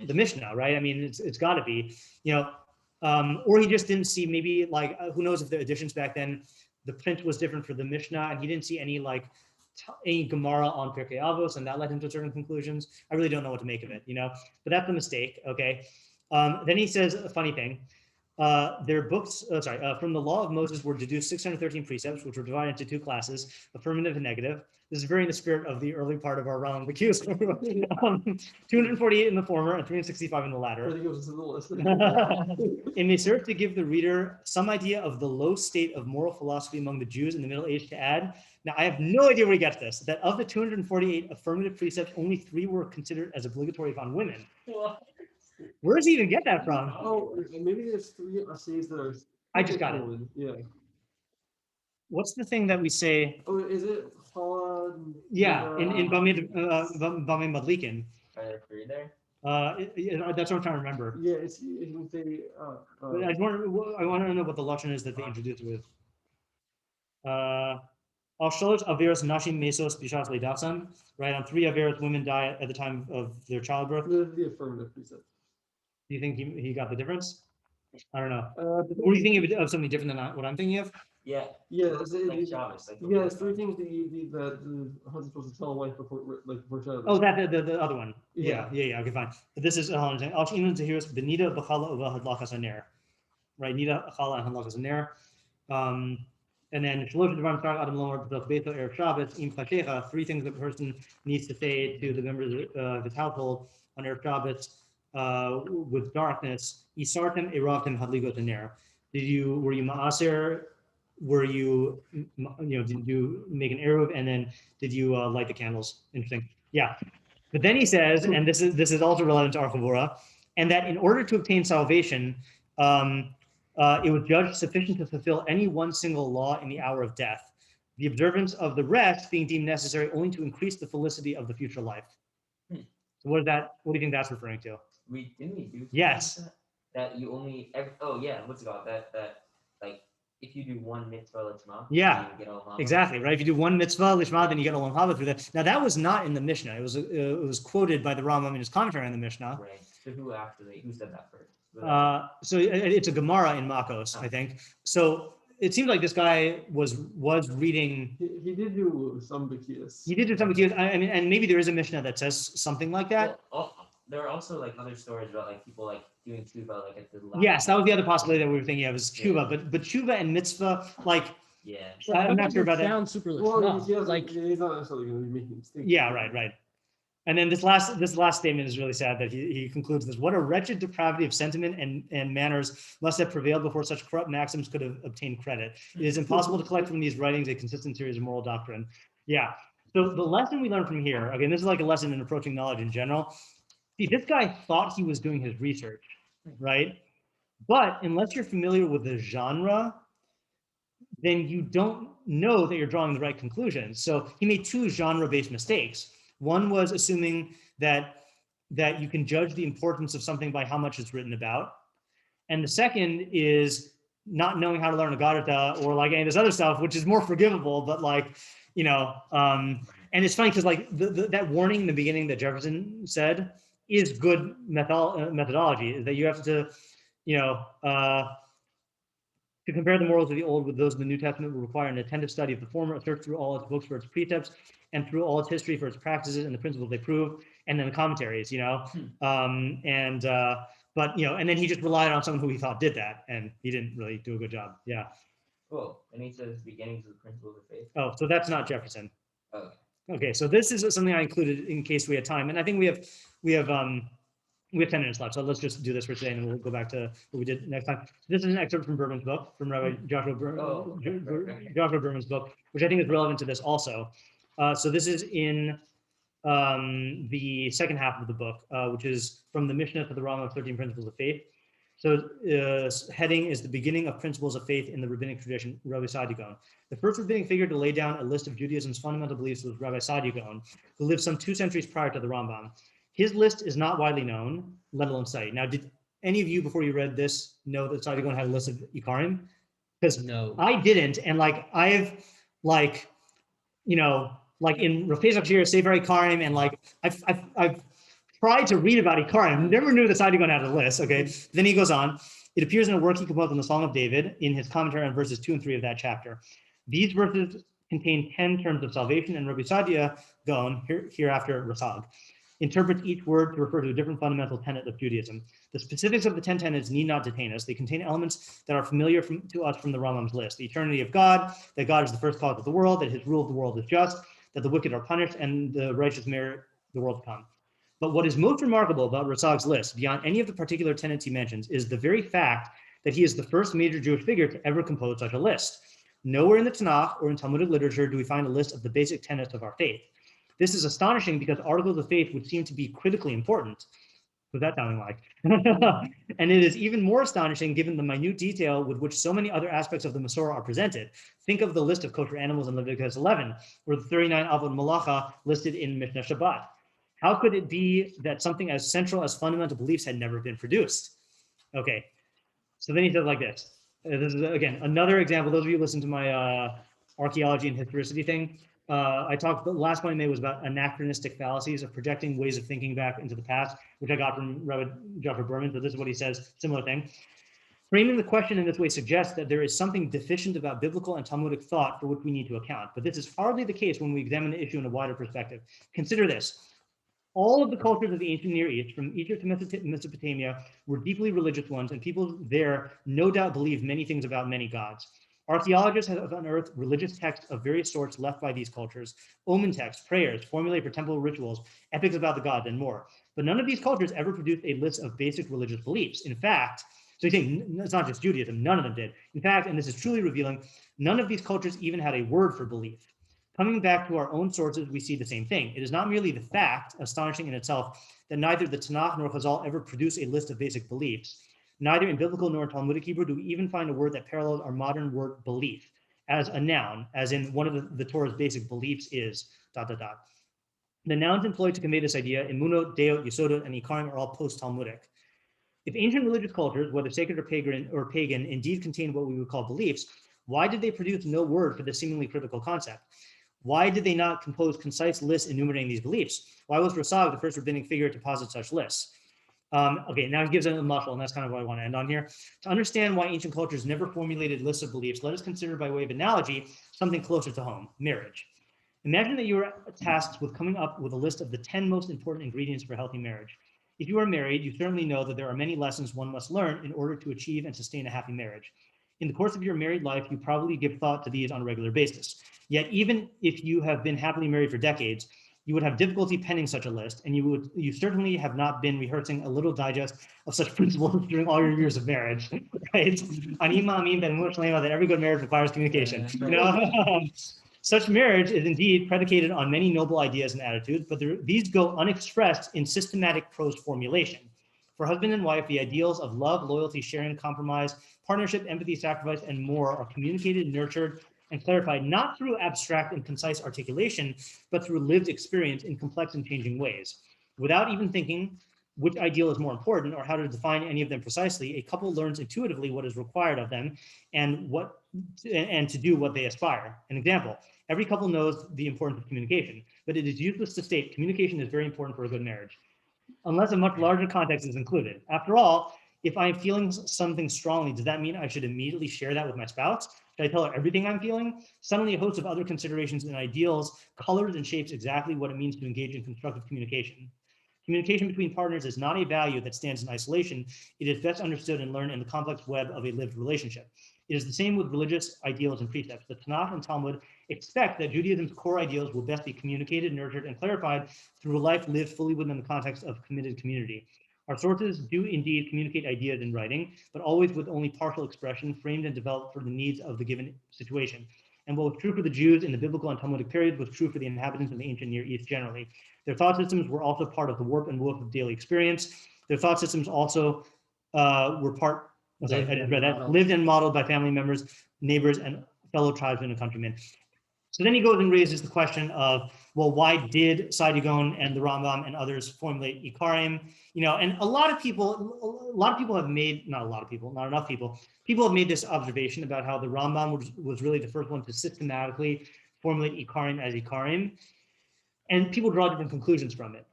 Mishnah, right? I mean, it's got to be, or he just didn't see maybe like who knows if the editions back then the print was different for the Mishnah, and he didn't see any like any Gemara on Pirkei Avos, and that led him to certain conclusions. I really don't know what to make of it, but that's a mistake. Okay. Then he says a funny thing. Their books, from the law of Moses were deduced 613 precepts, which were divided into two classes, affirmative and negative. This is very in the spirit of the early part of our Rambam Bekius. 248 in the former and 365 in the I latter. think it was in the list. It may serve to give the reader some idea of the low state of moral philosophy among the Jews in the Middle Age to add. Now, I have no idea where he gets this, that of the 248 affirmative precepts, only 3 were considered as obligatory upon women. Where does he even get that from? Oh, maybe there's 3 essays that are. I just got it. Yeah. What's the thing that we say? Oh, is it Hala? Yeah, in Bamei Madlikin. Are there 3 there? That's what I'm trying to remember. Yeah, it would say. But I want to know what the lashon is that they introduced with. Shalosh Averos Nashim Mesos Bishas Leidasam. Right, on 3 Averos, women die at the time of their childbirth. The affirmative precept. Do you think he got the difference? I don't know. Or do you think of something different than what I'm thinking of? Yeah. Yeah, Like Shabbos. Like yeah, it's 3 things that the husband's supposed to tell a wife before Shabbos. Oh, that the other one. Yeah. Yeah. Okay, fine. But this is Al Iman Zahiros Benita Bachala Ova Hadlakas Aner. Right, Nida Achala and Hadlakas Aner. And then Shalosh Devarim Tzarach Adam Lomar B'Toch Beito Erev Shabbos Im Chashecha. 3 things that the person needs to say to the members of his household on Erev Shabbos with darkness. Isartem Eravtem Hadligot Aner. Were you Ma'aser? Were you, did you make an eruv and then did you light the candles? Interesting. Yeah. But then he says, and this is also relevant to our chavurah, and that in order to obtain salvation, it was judged sufficient to fulfill any one single law in the hour of death, the observance of the rest being deemed necessary only to increase the felicity of the future life. So what do you think that's referring to? Didn't we do? Yes. That you only what's it called? That like if you do one mitzvah l'shma, Yeah, you get olam exactly, right? If you do one mitzvah lishma, then you get olam haba through that. Now that was not in the Mishnah. It was quoted by the Rambam in his commentary on the Mishnah. Right. So who said that first? So it's a Gemara in Makos, I think. So it seems like this guy was reading. He did do some Bekius. He did do some Bekius. I mean, and maybe there is a Mishnah that says something like that. Well, there are also like other stories about like people like doing tshuva like at the last. Yes, that was the other possibility that we were thinking of is tshuva, but tshuva and mitzvah, like Yeah. I'm not sure about that. Sounds super Well, like he's not necessarily going to be making mistakes. Yeah, right. And then this last statement is really sad that he concludes this: what a wretched depravity of sentiment and manners must have prevailed before such corrupt maxims could have obtained credit. It is impossible to collect from these writings a consistent series of moral doctrine. Yeah. So the lesson we learn from here, again, this is like a lesson in approaching knowledge in general. See, this guy thought he was doing his research, right? But unless you're familiar with the genre, then you don't know that you're drawing the right conclusions. So he made two genre-based mistakes. One was assuming that you can judge the importance of something by how much it's written about. And the second is not knowing how to learn a Agartha or like any of this other stuff, which is more forgivable, but like, and it's funny because like that warning in the beginning that Jefferson said is good methodology, is that you have to, to compare the morals of the Old with those of the New Testament will require an attentive study of the former, a search through all its books for its precepts, and through all its history for its practices and the principles they prove, and then the commentaries, and then he just relied on someone who he thought did that, and he didn't really do a good job. Yeah. Cool. And he says beginnings of the principles of faith. Oh, so that's not Jefferson. Oh. Okay, so this is something I included in case we had time, and I think we have 10 minutes left, so let's just do this for today, and we'll go back to what we did next time. This is an excerpt from Berman's book, from Rabbi Joshua Berman's book, which I think is relevant to this also. So this is in the second half of the book, which is from the Mishnah to the Rambam of 13 Principles of Faith. So heading is the beginning of principles of faith in the rabbinic tradition, Rabbi Sadigon. The first rabbinic figure to lay down a list of Judaism's fundamental beliefs was Rabbi Sadigon, who lived some 2 centuries prior to the Rambam. His list is not widely known, let alone studied. Now, did any of you, before you read this, know that Sadigon had a list of Ikarim? Because no. I didn't, and like I've like in Rafezak Shir, Sefer Ikarim, and like I've tried to read about Ikarim, never knew that Sadigon had a list. Okay, then he goes on. It appears in a work he composed on the Song of David in his commentary on verses 2 and 3 of that chapter. These verses contain 10 terms of salvation, and Rabbi Sadigon, hereafter Rasag, interprets each word to refer to a different fundamental tenet of Judaism. The specifics of the 10 tenets need not detain us. They contain elements that are familiar to us from the Rambam's list: the eternity of God, that God is the first cause of the world, that his rule of the world is just, that the wicked are punished, and the righteous merit the world to come. But what is most remarkable about Rasag's list, beyond any of the particular tenets he mentions, is the very fact that he is the first major Jewish figure to ever compose such a list. Nowhere in the Tanakh or in Talmudic literature do we find a list of the basic tenets of our faith. This is astonishing because articles of faith would seem to be critically important. What's that sounding like? And it is even more astonishing given the minute detail with which so many other aspects of the Masorah are presented. Think of the list of kosher animals in Leviticus 11, or the 39 Avot Malacha listed in Mishnah Shabbat. How could it be that something as central as fundamental beliefs had never been produced? Okay, so then he says like this. This is, again, another example. Those of you who listen to my archaeology and historicity thing, I talked, the last point I made was about anachronistic fallacies of projecting ways of thinking back into the past, which I got from Rabbi Dr. Berman, so this is what he says, similar thing. Framing the question in this way suggests that there is something deficient about biblical and Talmudic thought for which we need to account, but this is hardly the case when we examine the issue in a wider perspective. Consider this. All of the cultures of the ancient Near East, from Egypt to Mesopotamia, were deeply religious ones, and people there no doubt believed many things about many gods. Archaeologists have unearthed religious texts of various sorts left by these cultures, omen texts, prayers, formulae for temple rituals, epics about the gods, and more. But none of these cultures ever produced a list of basic religious beliefs. In fact, so you think it's not just Judaism, none of them did. In fact, and this is truly revealing, none of these cultures even had a word for belief. Coming back to our own sources, we see the same thing. It is not merely the fact, astonishing in itself, that neither the Tanakh nor Chazal ever produce a list of basic beliefs. Neither in biblical nor in Talmudic Hebrew do we even find a word that parallels our modern word belief as a noun, as in one of the Torah's basic beliefs is ... The nouns employed to convey this idea, emunot, deot, yesodot, and ikarim, are all post-Talmudic. If ancient religious cultures, whether sacred or pagan, indeed contain what we would call beliefs, why did they produce no word for this seemingly critical concept? Why did they not compose concise lists enumerating these beliefs? Why was Rasag the first rabbinic figure to posit such lists? Okay, now he gives a muscle, and that's kind of what I want to end on here. To understand why ancient cultures never formulated lists of beliefs, let us consider by way of analogy something closer to home, marriage. Imagine that you are tasked with coming up with a list of the 10 most important ingredients for a healthy marriage. If you are married, you certainly know that there are many lessons one must learn in order to achieve and sustain a happy marriage. In the course of your married life, you probably give thought to these on a regular basis. Yet even if you have been happily married for decades, you would have difficulty penning such a list, and you certainly have not been rehearsing a little digest of such principles during all your years of marriage, right? Ani Maamin ben Mushlema, that every good marriage requires communication. Such marriage is indeed predicated on many noble ideas and attitudes, but these go unexpressed in systematic prose formulation. For husband and wife, the ideals of love, loyalty, sharing, compromise, partnership, empathy, sacrifice, and more are communicated, nurtured, and clarified not through abstract and concise articulation, but through lived experience in complex and changing ways. Without even thinking which ideal is more important or how to define any of them precisely, a couple learns intuitively what is required of them and to do what they aspire. An example, every couple knows the importance of communication, but it is useless to state communication is very important for a good marriage, unless a much larger context is included. After all, if I'm feeling something strongly, does that mean I should immediately share that with my spouse? Should I tell her everything I'm feeling? Suddenly, a host of other considerations and ideals colors and shapes exactly what it means to engage in constructive communication. Communication between partners is not a value that stands in isolation. It is best understood and learned in the complex web of a lived relationship. It is the same with religious ideals and precepts. The Tanakh and Talmud expect that Judaism's core ideals will best be communicated, nurtured, and clarified through a life lived fully within the context of committed community. Our sources do indeed communicate ideas in writing, but always with only partial expression, framed and developed for the needs of the given situation. And what was true for the Jews in the biblical and Talmudic period was true for the inhabitants of the ancient Near East generally. Their thought systems were also part of the warp and woof of daily experience. Their thought systems also were part, lived and modeled by family members, neighbors, and fellow tribesmen and countrymen. So then he goes and raises the question of, well, why did Saidigon and the Rambam and others formulate Ikarim? And a lot of people have made, not enough people have made this observation about how the Rambam was really the first one to systematically formulate Ikarim as Ikarim. And people draw different conclusions from it.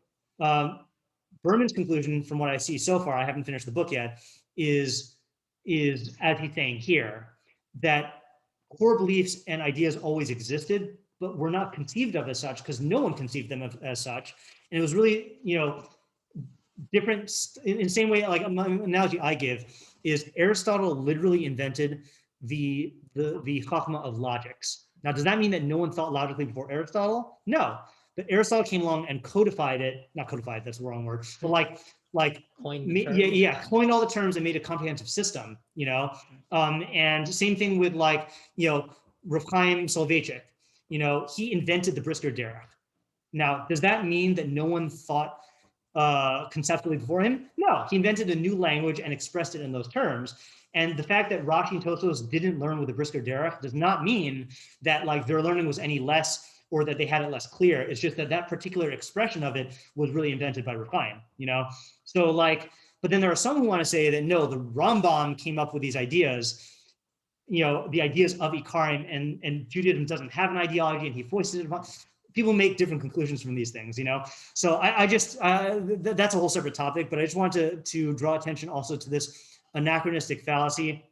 Berman's conclusion, from what I see so far, I haven't finished the book yet, is as he's saying here, that core beliefs and ideas always existed, but were not conceived of as such because no one conceived them as such. And it was really, different in the same way, like an analogy I give is Aristotle literally invented the chachma of logics. Now, does that mean that no one thought logically before Aristotle? No, but Aristotle came along and codified it, not codified, that's the wrong word, but coined all the terms and made a comprehensive system, and same thing with Rav Chaim Soloveitchik, he invented the Brisker Derech. Now, does that mean that no one thought conceptually before him? No, he invented a new language and expressed it in those terms. And the fact that Rashi and Tosfos didn't learn with the Brisker Derech does not mean that their learning was any less or that they had it less clear. It's just that particular expression of it was really invented by Rav Chaim, So but then there are some who want to say that no, the Rambam came up with these ideas, the ideas of Ikarim, and Judaism doesn't have an ideology and he foisted it upon. People make different conclusions from these things, So I just, that's a whole separate topic, but I just want to draw attention also to this anachronistic fallacy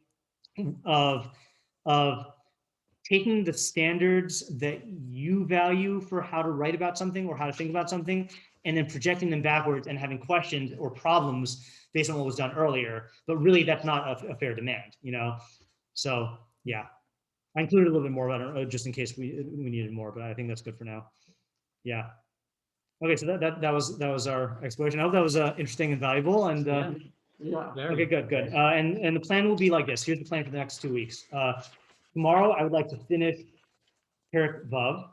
of taking the standards that you value for how to write about something or how to think about something, and then projecting them backwards and having questions or problems based on what was done earlier. But really, that's not a fair demand, So yeah, I included a little bit more, just in case we needed more, but I think that's good for now. Yeah. Okay, so that was our exploration. I hope that was interesting and valuable. And Yeah. okay, good. And the plan will be like this. Here's the plan for the next 2 weeks. Tomorrow, I would like to finish Perek Vav,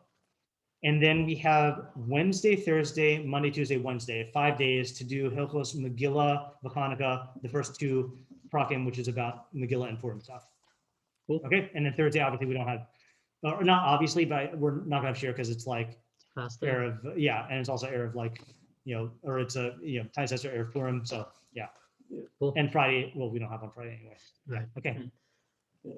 and then we have Wednesday, Thursday, Monday, Tuesday, Wednesday, 5 days to do Hilchos Megillah, V'Chanukah, the first two prakim, which is about Megillah and Purim stuff. Cool. Okay, and then Thursday, obviously, we don't have, or not obviously, but we're not gonna have share because it's Erev, and it's also Erev or it's a Tais Esther Erev Purim, so yeah. Cool. And Friday, well, we don't have on Friday anyway. Right. Okay. Yeah.